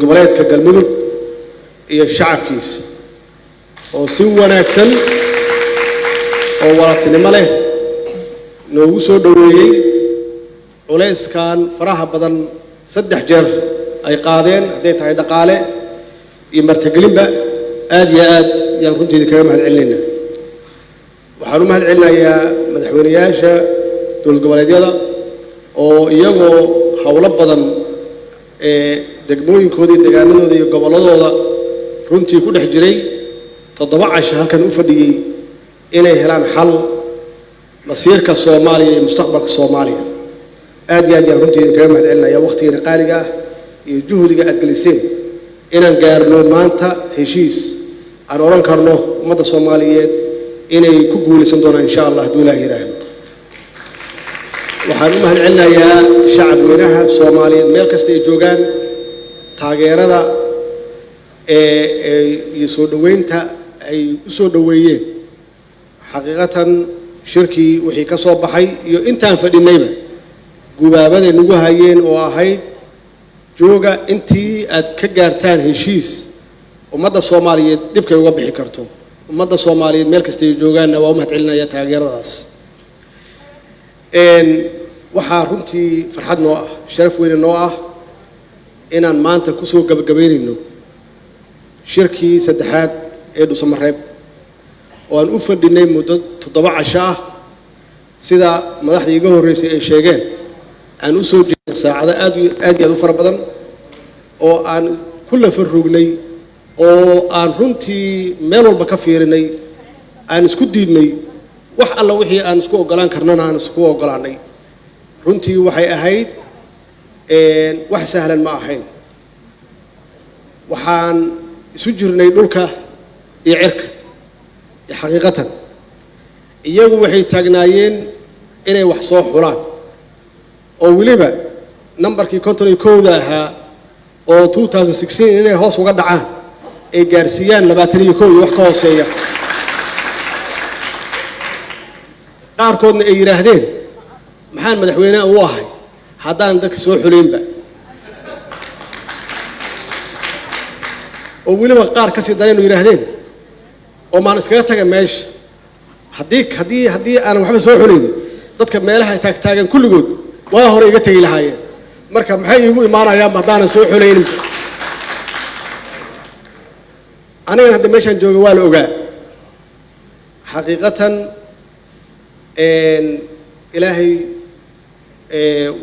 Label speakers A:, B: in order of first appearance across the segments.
A: goboleedka galmudug iyo shacabkiisa oo si wanaagsan oo walatinimo leh noogu soo dhaweeyay culeyskan faraha badan 3 jeer ay qaadeen haday tahay dhaqaale iyo martigelinba aad iyo aad yaan runtii kaga mahadcelinaynaa waxaan u mahadcelinayaa madaxweynayaasha dowlad goboleedyada oo iyagoo hawlo badan degmooyinkooda iyo deegaanadooda iyo goboladooda runtii ku dhex jiray 7 casho halkan u fadhiyay inay helaan xal masiirka Soomaaliya iyo mustaqbalka Soomaaliya aad iyo aad yaan runtii kaga mahadcelinayaa waqtigeena qaaliga ah iyo juhdiga aad geliseen inaan gaarno maanta heshiis aan oran karno ummadda Soomaaliyeed inay ku guuleysan doonaan insha Allah haddii Ilaahay yiraahdo waxaan u mahadcelinayaa shacabweynaha Soomaaliyeed meel kasta ay joogaan taageerada iyo soo dhaweynta ay u soo dhaweeyeen xaqiiqatan shirkii wixii ka soo baxay iyo intaan fadhinayba gubaabada nagu hayeen oo ahayd jooga intii aad ka gaartaan heshiis ummadda Soomaaliyeed dibkay uga bixi karto ummadda Soomaaliyeed meel kasta ay joogaan waa u mahadcelinayaa taageeradaas waxaa runtii farxad noo ah sharaf weyn noo ah inaan maanta ku soo gabagabeynayno shirkii saddexaad ee Dhuusamareeb oo aan u fadhinay muddo 7 casho ah sida madaxdii iga horeysay ay sheegeen aan u soo jeedin saacado aad u fara badan oo aan kula farrugnay oo aan runtii meel walba ka fiirinay aan isku diidnay wax alla wixii aan isku ogolaan karnana aan isku ogolaanay runtii waxay ahayd wax sahlan ma ahayn waxaan isu jirnay dhulka iyo cirka iyo xaqiiqatan iyagu waxay taagnaayeen inay wax soo xulaan oo waliba numberkii 51 ahaa oo 2016 inay hoos uga dhacaan ay gaarsiiyaan 21 iyo wax ka hooseeya qaarkoodna ay yiraahdeen maxaan madaxweynaha u ahay haddaan dadka soo xuleynba oo waliba qaar ka sii dareen yiraahdeen oo maan iskaga taga meesha haddii aan waxba soo xuleyn dadka meelaha taagan kulligood waa hore iga tagi lahaayeen marka maxay igu imaanayaan haddaan soo xuleyn aniga hadda meeshan jooga waa la ogaa xaqiiqatan ilaahay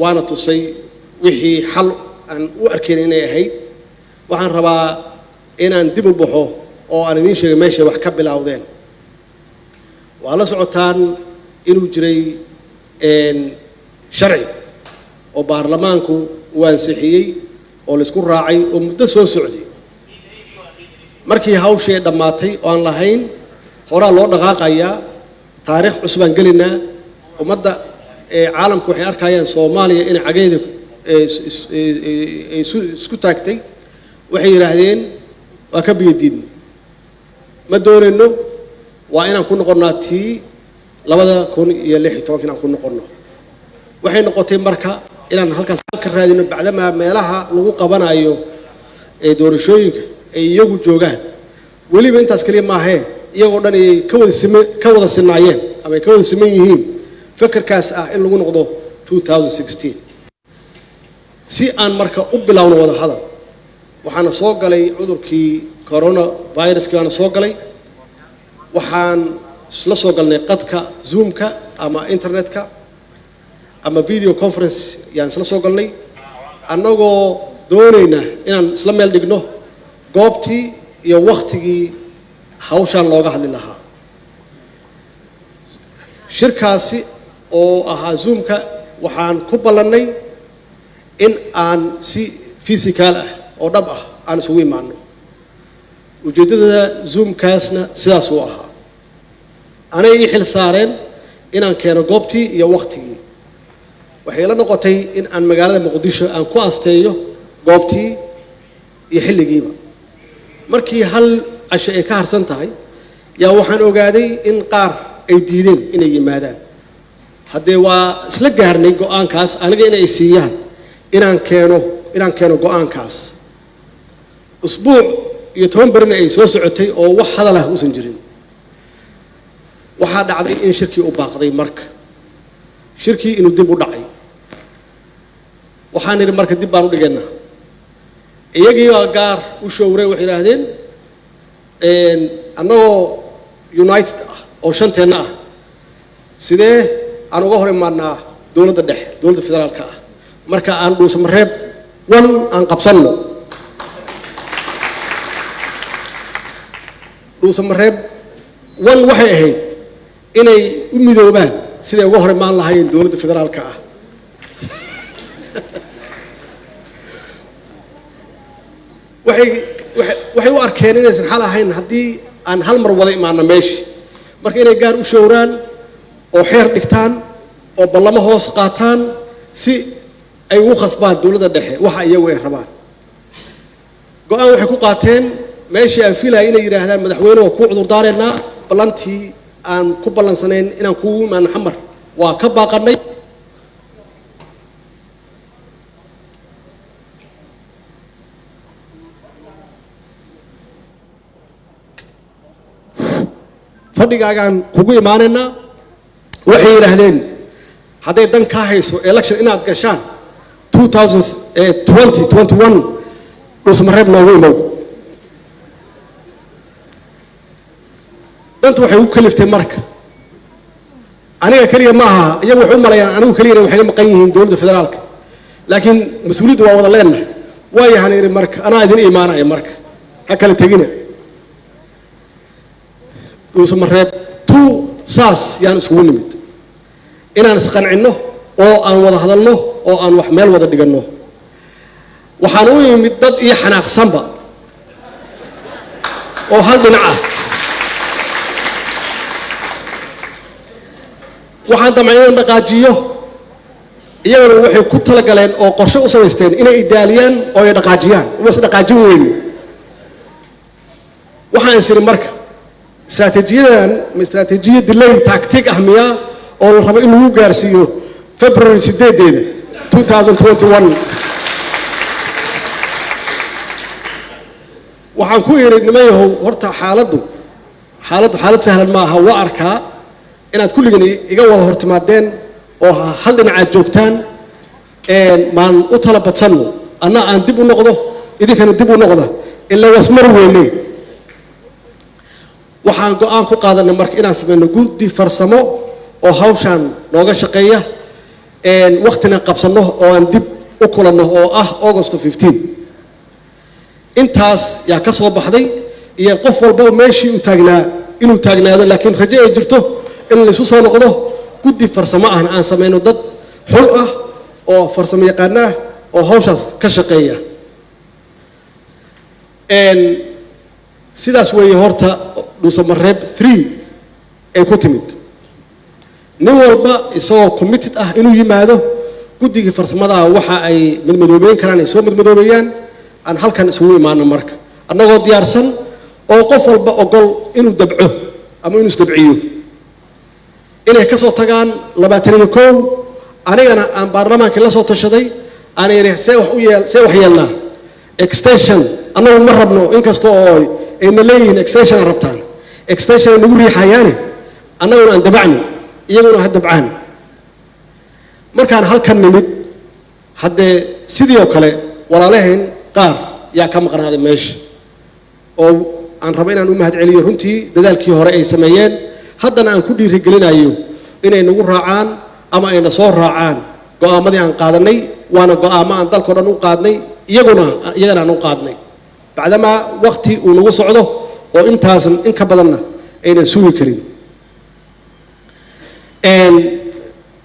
A: waana tusay wixii xal aan u arkayn inay ahayd waxaan rabaa inaan dib u baxo oo aan idin sheegay meesha wax ka bilowdeen waa la socotaan inuu jiray sharci oo baarlamaanku uu ansixiyay oo la isku raacay oo muddo soo socday markii hawshii dhamaatay oo aan lahayn horaa loo dhaqaaqayaa taariikh cusub aan gelinaa ummadda caalamku waxay arkayaan Soomaaliya in cageeda isku taagtay waxay yiraahdeen waa ka biyadiin ma doonayno waa inaan ku noqonnaa tii 2016 inaan ku noqonno waxay noqotay marka inaan halkaas ka raadino bacdama meelaha lagu qabanayo doorashooyinka ay iyagu joogaan waliba intaas kaliya ma ahayn iyagoo dhan ay ka wada sinaayeen ama ay ka wada siman yihiin fikirkaas ah in lagu noqdo 2016 si aan marka u bilowno wada hadal waxaana soo galay cudurkii corona virus kaana soo galay waxaan isla soo galnay qadka zoomka ama internetka ama video conference yaan isla soo galnay annagoo doonayna inaan isla meel dhigno goobtii iyo waqtigii hawshan looga hadli lahaa shirkaasi oo ahaa zoomka waxaan ku ballanay in aan si physical ah oo dhab ah aan isugu imaano ujeedada zoomkaasna sidaas uu ahaa anay ii xil saareen inaan keeno goobtii iyo waqtigii waxay la noqotay in aan magaalada Muqdisho aan ku asteeyo goobtii iyo xilligiiba markii hal casho ay ka harsan tahay yaa waxaan ogaaday in qaar ay diideen inay yimaadaan haddee waa isla gaarnay go'aankaas aniga inay siiyaan inaan keeno go'aankaas أسبوع يتومبرنا أي سوس عتي أو واحد له وسنجرين واحد عضي إن شركي أباقضي مرك شركي إنه دب ودعي وحان المرك دب بانو دجنا يجي قار وشوري وحيرهدين إن أنه يونايتد أو شنتنا سيده أنا جوهر معنا دولة الدح دولة الفدرال كا مركا أن دوس مرهب ون أن قبصنا دوس مرهب ون وحي هيد إني أمي ذوبان سيده جوهر معنا هاي دولة الفدرال كا waxay u arkeen inaysan xal ahayn haddii aan hal mar wada imaano meeshii marka inay gaar u showraan oo xeer dhigtaan oo ballamo hoos qaataan si ay ugu khasbaan dowladda dhexe waxa iyagu ay rabaan go'aan waxay ku qaateen meeshii aan filayay inay yidhaahdaan madaxweyne waa kuu cudur daareynaa ballantii aan ku ballansanayn inaan kuugu imaano xamar waa ka baaqanay fadhigaagaan kugu imaanayna waxay yiraahdeen haday dan ka hayso election inaad gashaan 2021 usmareeb noogu imow dantu waxay u kaliftay marka aniga kaliya ma aha iyagu waxay u malayaan anigu kaliya waxay maqan yihiin dowladda federaalka laakiin mas'uuliyaddu waa wada leenahay way yahanay marka ana idin imaanay marka ha kala tagina usmareeb tu saas yaan isku nimid inaan isqancino oo aan wada hadalno oo aan wax meel wada dhigano waxaan u yimid dad iyo xanaaqsanba oo hal dhinac ah waxaan damcayeen dhaqaajiyo iyaguna waxay ku tala galeen oo qorshe u samaysteen inay idaaliyaan oo ay dhaqaajiyaan was dhaqaajin weyn waxaan isiri marka استراتيجية استراتيجية delay tactic أهمية أو الربع إنه جارسيو February 2021 وحنكوير إن ما يهو هرتا حالته سهل ما هو أركا إن كل جني يجوا هرت مادين أو حلنا عاد جوكتان إن ما أطلب بتصنو أنا أندبو نقطة إذا كان ندبو نقطة إلا يسمر ويني waxaan go'aan ku qaadanay marka inaan sameeyno guddi farsamo oo hawshan nooga shaqeeya waqtina qabsano oo aan dib u kulanno oo ah August 15 intaas yaa ka soo baxday iyo qof walba meeshii uu taagnaa inuu taagnaado laakiin rajo ay jirto in la isu soo noqdo guddi farsamo ah aan sameeyno dad xul ah oo farsamo yaqaan ah oo hawshaas ka shaqeeya sidaas way horta dhuusamareeb 3 ay ku timid nin walba isagoo committed ah inuu yimaado guddiga farsamada waxa ay midmadoobeyn karaan ay soo midmadoobeeyaan aan halkan isugu imaano marka annagoo diyaarsan oo qof walba ogol inuu dabco ama inuu isdabciyo inay ka soo tagaan 21 anigana aan baarlamaanka la soo tashaday aan see wax yeelnaa extension annagu ma rabno inkastoo oo ayna leeyihiin extension rabtaan extension nagu riixayaan annaguna aan dabacni iyaguna ha dabcaan markaan halkan nimid haddee sidii oo kale walaalahayn qaar yaa ka maqnaaday meesha oo aan rabo inaan u mahadceliyo runtii dadaalkii hore ay sameeyeen haddana aan ku dhiirigelinayo inay nagu raacaan ama ayna soo raacaan go'aamadii aan qaadanay waana go'aamo aan dalkoo dhan u qaadnay iyagana aan u qaadnay bacdama waqti uu nagu socdo oo intaasan in ka badanna aynan sugi karin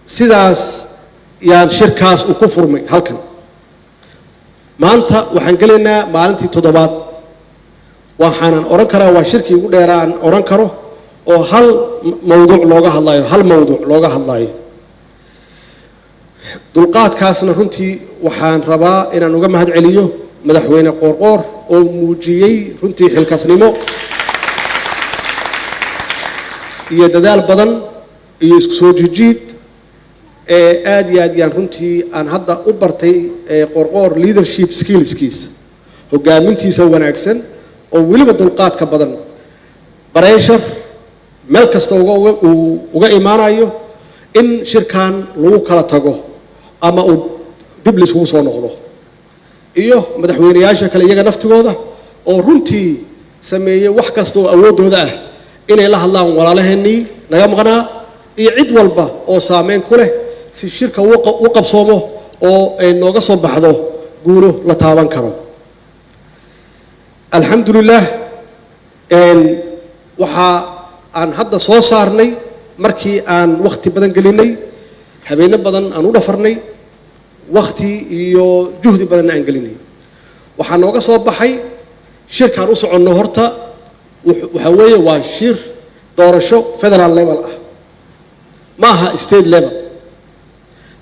A: sidaas yaan shirkaas uu ku furmay halkan maanta waxaan gelaynaa maalintii 7aad waxaanan oran karaa waa shirkii ugu dheeraa aan oran karo oo hal mawduuc looga hadlayo dulqaadkaasna runtii waxaan rabaa inaan uga mahadceliyo madaxweyne qoorqoor oo muujiyay runtii xilkasnimo iyo dadaal badan iyo isku soo jijiid aad iyo aad yaan runtii aan hadda u bartay qoorqoor leadership skillskiisa hogaamintiisa wanaagsan oo weliba dulqaadka badan bareshar meel kasta uga imaanayo in shirkan lagu kala tago ama uu dib isugu soo noqdo iyo madaxweynayaasha kale iyaga naftigooda oo runtii sameeyay wax kasta oo awoodooda ah inay la hadlaan walaalaheenii naga maqnaa iyo cid walba oo saameyn ku leh si shirka u qabsoomo oo ay nooga soo baxdo guulo la taaban karo alxamdulillah waxa aan hadda soo saarnay markii aan waqti badan gelinay habeen badan aan u dhafarnay waqti iyo juhdi badan aan gelinay waxa nooga soo baxay shirkaan u soconno horta waxa weeye waa shir doorasho federal level ah maaha state level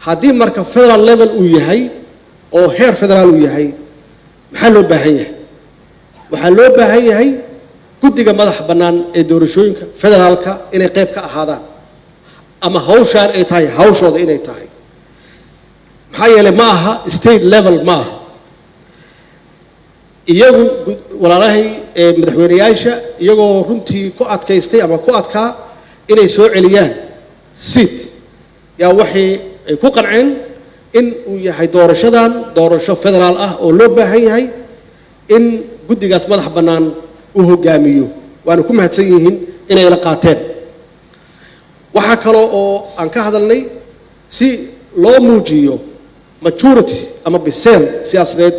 A: haddii marka federal level uu yahay oo heer federal uu yahay maxaa loo baahan yahay waxaa loo baahan yahay guddiga madaxa bannaan ee doorashooyinka federaalka inay qayb ka ahaadaan ama hawshaan ay tahay hawshooda inay tahay maxaa yeelay ma aha state level ma aha iyagu walaalahay madaxweynayaasha iyagoo runtii ku adkaystay ama ku adkaa inay soo celiyaan seat yaa waxay ay ku qanceen in uu yahay doorashadan doorasho federaal ah oo loo baahan yahay in guddigaas madax bannaan uu hogaamiyo waana ku mahadsan yihiin inay la qaateen waxaa kaloo oo aan ka hadalnay si loo muujiyo maturity ama biseel siyaasadeed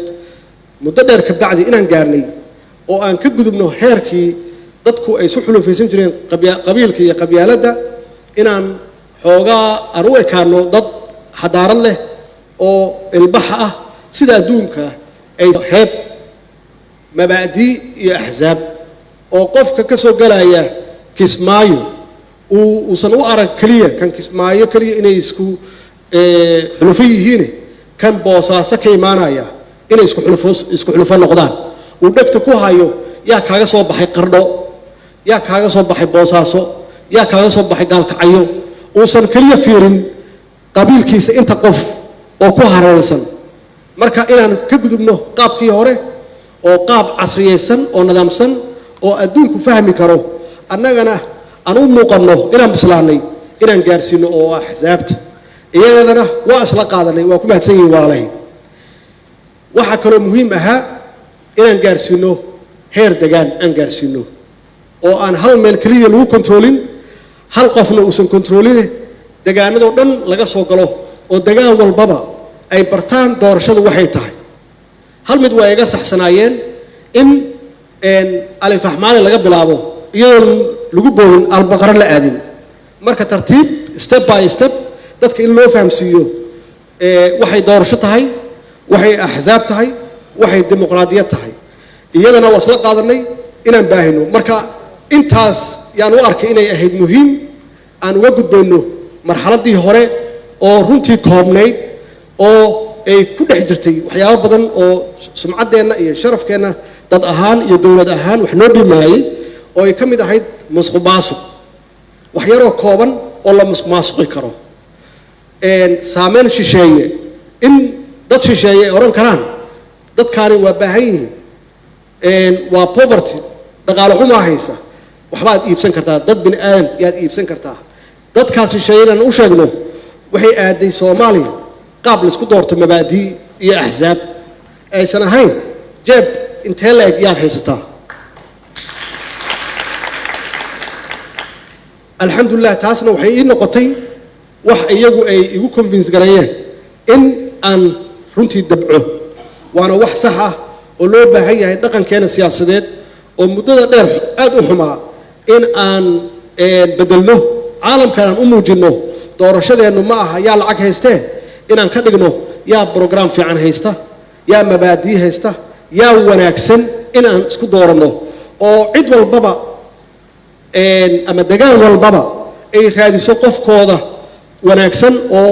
A: muddo dheer ka bacdi inaan gaarnay oo aan ka gudubno heerkii dadku ay isu xulufaysan jireen qabiilka iyo qabyaaladda inaan xoogaa aan u ekaano dad xadaarad leh oo ilbaxa ah sida adduunka ay heeb mabaadi' iyo axsaab oo qofka ka soo galaya kismaayo uusan u arag keliya kan kismaayo keliya inay isku xulufo yihiin kan boosaaso ka imaanaya inay isku xulufo noqdaan uu dhegta ku hayo yaa kaaga soo baxay qardho yaa kaaga soo baxay boosaaso yaa kaaga soo baxay gaalkacyo uusan keliya fiirin qabiilkiisa inta qof oo ku hareeraysan marka inaan ka gudubno qaabkii hore oo qaab casriyeysan oo nidaamsan oo adduunku fahmi karo annagana aan u muuqanno inaan bislaanay inaan gaarsiino oo axsaabta iyadana waa isla qaadanay waa ku mahadsan yihiin walaalahay waxaa kaloo muhiim ahaa inaan gaarsiino heer degaan aan gaarsiino oo aan hal meel keliya lagu kontroolin hal qofna uusan kontrooline degaanadoo dhan laga soo galo oo degaan walbaba ay bartaan doorashadu waxay tahay hal mid waa iga saxsanaayeen in alifaxmaali laga bilaabo iyadoon lagu boogin albaqaro la aadin marka tartiib step by step dadka in loo fahamsiiyo waxay doorasho tahay waxay axsaab tahay waxay dimuqraadiyad tahay iyadana waa isla qaadanay inaan baahino marka intaas yaan u arkay inay ahayd muhiim aan uga gudbayno marxaladdii hore oo runtii koobnayd oo ay ku dhex jirtay waxyaabo badan oo sumcaddeenna iyo sharafkeenna dad ahaan iyo dowlad ahaan wax noo dhimaayey oo ay ka mid ahayd musuqmaasuq wax yaroo kooban oo la musuqmaasuqi karo saameyn shisheeye in dad shisheeye ay odhan karaan dadkaani waa baahan yihiin waa poverty dhaqaale xumaa haysa waxbaad iibsan kartaa dad bini aadam yaad iibsan kartaa dadkaas shisheeye inaan u sheegno waxay aaday soomaaliya qaab laisku doorto mabaadii iyo axsaab aysan ahayn jeeb intee la eg yaad haysataa alxamdulilah taasna waxay ii noqotay wax iyagu ay igu convince gareeyeen in aan runtii dabco waana wax sax ah oo loo baahan yahay dhaqankeena siyaasadeed oo muddada dheer aad u xumaa in aan bedelno caalamkan aan u muujinno doorashadeennu ma aha yaa lacag haystee inaan ka dhigno yaa brogram fiican haysta yaa mabaadii haysta yaa wanaagsan in aan isku dooranno oo cid walbaba ama degaan walbaba ay raadiso qofkooda wanaagsan oo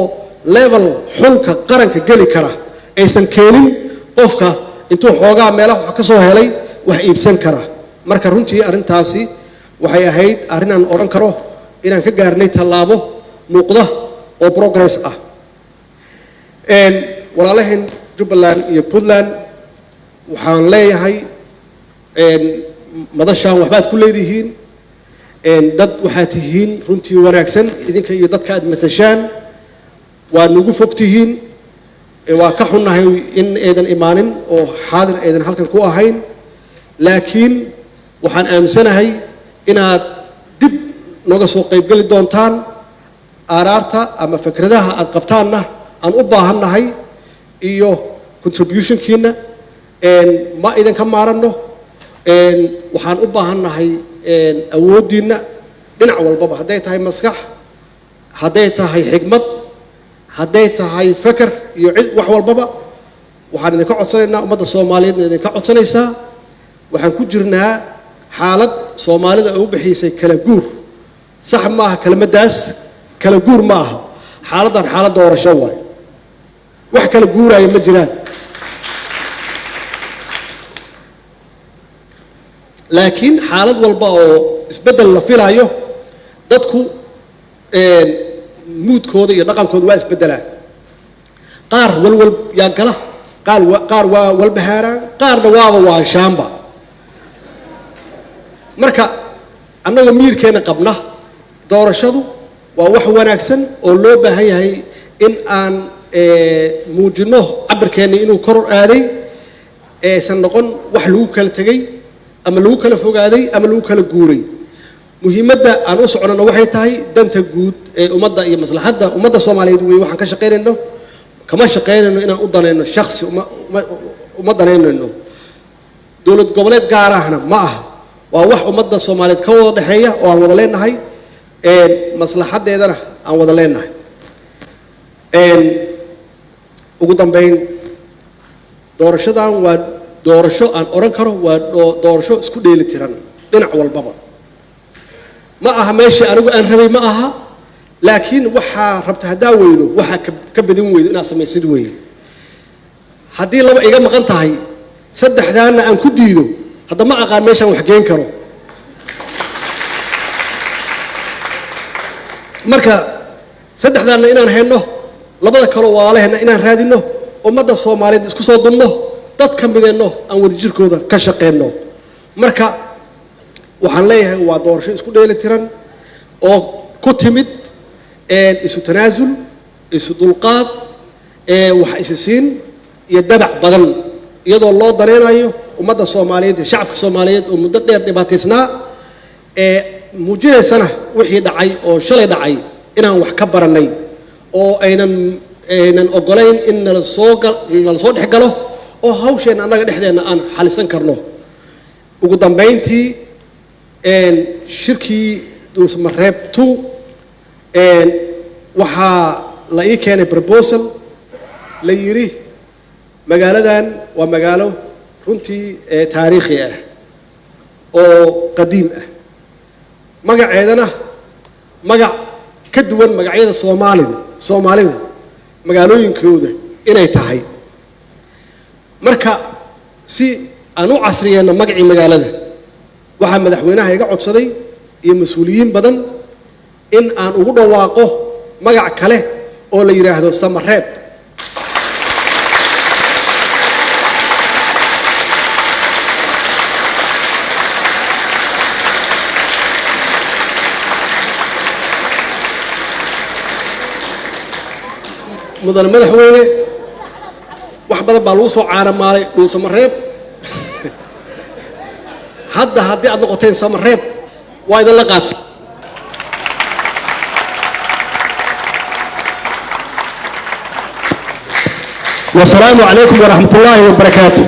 A: level xulka qaranka geli kara aysan keenin qofka intuu xoogaa meelaha wax ka soo helay wax iibsan kara marka runtii arrintaasi waxay ahayd arrin aan odhan karo inaan ka gaarnay tallaabo muuqda oo progress ah walaalaheen jubbaland iyo puntland waxaan leeyahay madashaan waxbaad ku leedihiin dad waxaad tihiin runtii wanaagsan idinka iyo dadka aad matashaan waa nagu fog tihiin waa ka xunnahay in aydan imaanin oo xaadir aydan halkan ku ahayn laakiin waxaan aaminsanahay inaad dib nooga soo qaybgeli doontaan aaraarta ama fikradaha aad qabtaanna aan u baahannahay iyo contributionkiina ma idinka maaranno waxaan u baahannahay awooddiinna dhinac walbaba hadday tahay maskax hadday tahay xigmad hadday tahay feker iyo wax walbaba waxaan idinka codsanaynaa ummadda soomaaliyeedna idinka codsanaysaa waxaan ku jirnaa xaalad soomaalida ay u bixisay kala guur sax ma aha kelmaddaas kala guur ma aha xaaladdan xaalad doorasho waaye wax kala guuraya ma jiraan laakiin xaalad walba oo isbeddel la filayo dadku muudkooda iyo dhaqankooda waa isbeddelaan qaar walwal yaa gala qaar waa walbahaaraan qaarna waaba waanshaanba marka annagoo miirkeenna qabna doorashadu waa wax wanaagsan oo loo baahan yahay in aan muujinno cabirkeenna inuu kor aaday aysan noqon wax lagu kala tegey ama lagu kala fogaaday ama lagu kala guuray muhiimadda aan u soconano waxay tahay danta guud ee ummadda iyo maslaxadda ummadda soomaaliyeed weeye waxaan ka shaqaynayno kama shaqaynayno inaan u danayno shakhsi uma danaynayno dowlad goboleed gaar ahna ma aha waa wax ummadda soomaaliyeed ka wada dhexeeya oo aan wada leenahay maslaxaddeedana aan wada leenahay ugu dambayn doorashadan waa doorasho aan oran karo waa doorasho isku dheeli tiran dhinac walbaba ma aha meeshii anigu aan rabay ma aha laakiin waxaa rabta haddaa weydo waxaa ka badin weydo inaad samaysid weeye haddii laba iga maqan tahay saddexdaanna aan ku diido hadda ma aqaan meeshaan wax geen karo marka saddexdaanna inaan hayno labada kaloo waalaheenna inaan raadinno ummadda soomaaliyeed isku soo dumno dad ka mideenno aan wadajirkooda ka shaqeenno marka waxaan leeyahay waa doorasho isku dheeli tiran oo ku timid isu tanaasul isu dulqaad wax isi siin iyo dabac badan iyadoo loo danaynayo ummadda soomaaliyeed iyo shacabka soomaaliyeed oo muddo dheer dhibaataysnaa muujinaysana wixii dhacay oo shalay dhacay inaan wax ka barannay oo aynan ogolayn in nala soo dhex galo oo hawsheenna annaga dhexdeenna aan xalisan karno ugu dambayntii shirkii dhuusamareeb 2 waxaa la ii keenay proposal la yidhi magaaladan waa magaalo runtii taariikhi ah oo qadiim ah magaceedana magac ka duwan magacyada soomaalida magaalooyinkooda inay tahay marka si aan u casriyeenno magacii magaalada waxaa madaxweynaha iga codsaday iyo mas-uuliyiin badan in aan ugu dhawaaqo magac kale oo la yidhaahdo samareeb mudane madaxweyne wax badan baa lagu soo caaramaalay dhuusamareeb hadda haddii aad noqoteen samareeb waa idin la qaatay wasalaamu calaykum waraxmat ullaahi wabarakaatu